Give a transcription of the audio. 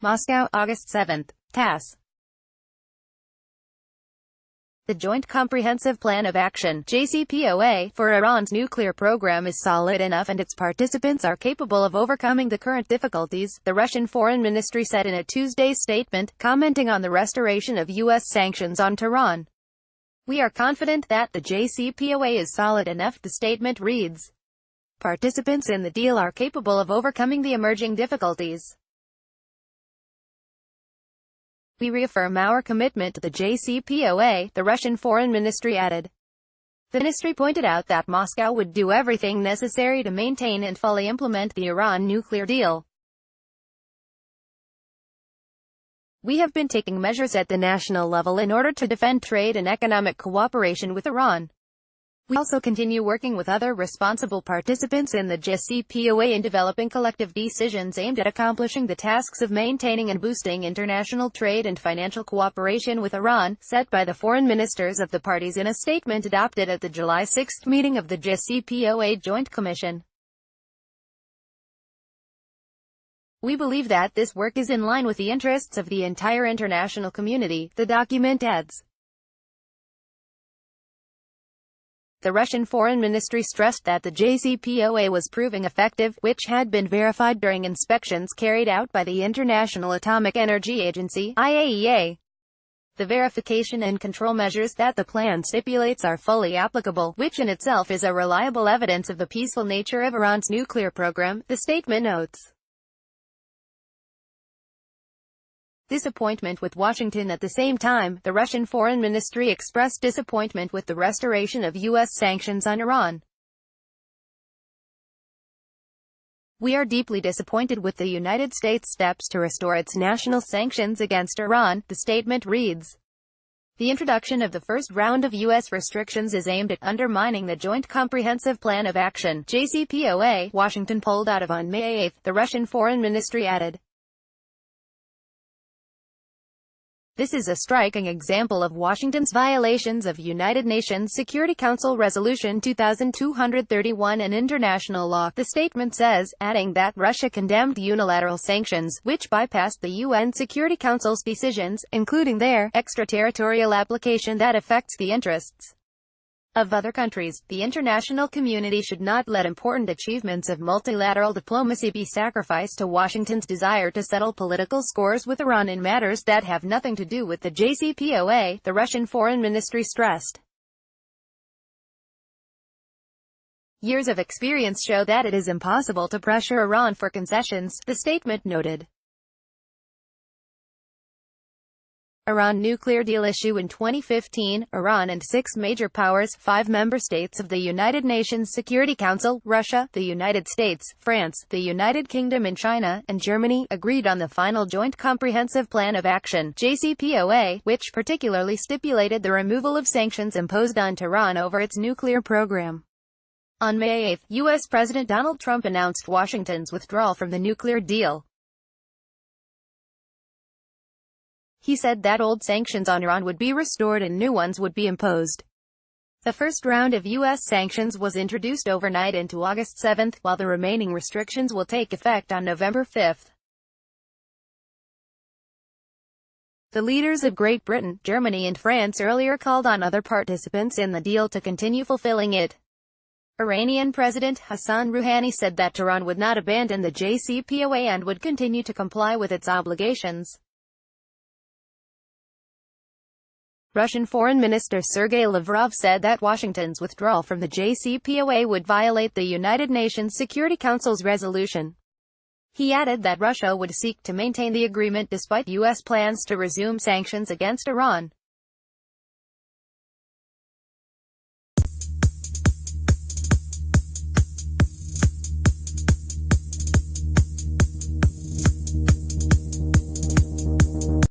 Moscow, August 7. TASS. The Joint Comprehensive Plan of Action (JCPOA) for Iran's nuclear program is solid enough and its participants are capable of overcoming the current difficulties, the Russian Foreign Ministry said in a Tuesday statement, commenting on the restoration of U.S. sanctions on Tehran. "We are confident that the JCPOA is solid enough," the statement reads. "Participants in the deal are capable of overcoming the emerging difficulties. We reaffirm our commitment to the JCPOA," the Russian Foreign Ministry added. The ministry pointed out that Moscow would do everything necessary to maintain and fully implement the Iran nuclear deal. "We have been taking measures at the national level in order to defend trade and economic cooperation with Iran. We also continue working with other responsible participants in the JCPOA in developing collective decisions aimed at accomplishing the tasks of maintaining and boosting international trade and financial cooperation with Iran," said by the foreign ministers of the parties in a statement adopted at the July 6 meeting of the JCPOA Joint Commission. "We believe that this work is in line with the interests of the entire international community," the document adds. The Russian Foreign Ministry stressed that the JCPOA was proving effective, which had been verified during inspections carried out by the International Atomic Energy Agency (IAEA). The verification and control measures that the plan stipulates are fully applicable, which in itself is a reliable evidence of the peaceful nature of Iran's nuclear program, the statement notes. Disappointment with Washington. At the same time, the Russian Foreign Ministry expressed disappointment with the restoration of U.S. sanctions on Iran. "We are deeply disappointed with the United States' steps to restore its national sanctions against Iran," the statement reads. The introduction of the first round of U.S. restrictions is aimed at undermining the Joint Comprehensive Plan of Action (JCPOA) Washington pulled out of on May 8, the Russian Foreign Ministry added. "This is a striking example of Washington's violations of United Nations Security Council Resolution 2231 and international law," the statement says, adding that Russia condemned unilateral sanctions, which bypassed the UN Security Council's decisions, including their extraterritorial application that affects the interests of other countries. "The international community should not let important achievements of multilateral diplomacy be sacrificed to Washington's desire to settle political scores with Iran in matters that have nothing to do with the JCPOA," the Russian Foreign Ministry stressed. "Years of experience show that it is impossible to pressure Iran for concessions," the statement noted. Iran nuclear deal issue in 2015, Iran and 6 major powers, 5 member states of the United Nations Security Council, Russia, the United States, France, the United Kingdom and China, and Germany, agreed on the final Joint Comprehensive Plan of Action (JCPOA), which particularly stipulated the removal of sanctions imposed on Tehran over its nuclear program. On May 8, U.S. President Donald Trump announced Washington's withdrawal from the nuclear deal. He said that old sanctions on Iran would be restored and new ones would be imposed. The first round of U.S. sanctions was introduced overnight into August 7, while the remaining restrictions will take effect on November 5. The leaders of Great Britain, Germany and France earlier called on other participants in the deal to continue fulfilling it. Iranian President Hassan Rouhani said that Tehran would not abandon the JCPOA and would continue to comply with its obligations. Russian Foreign Minister Sergei Lavrov said that Washington's withdrawal from the JCPOA would violate the United Nations Security Council's resolution. He added that Russia would seek to maintain the agreement despite U.S. plans to resume sanctions against Iran.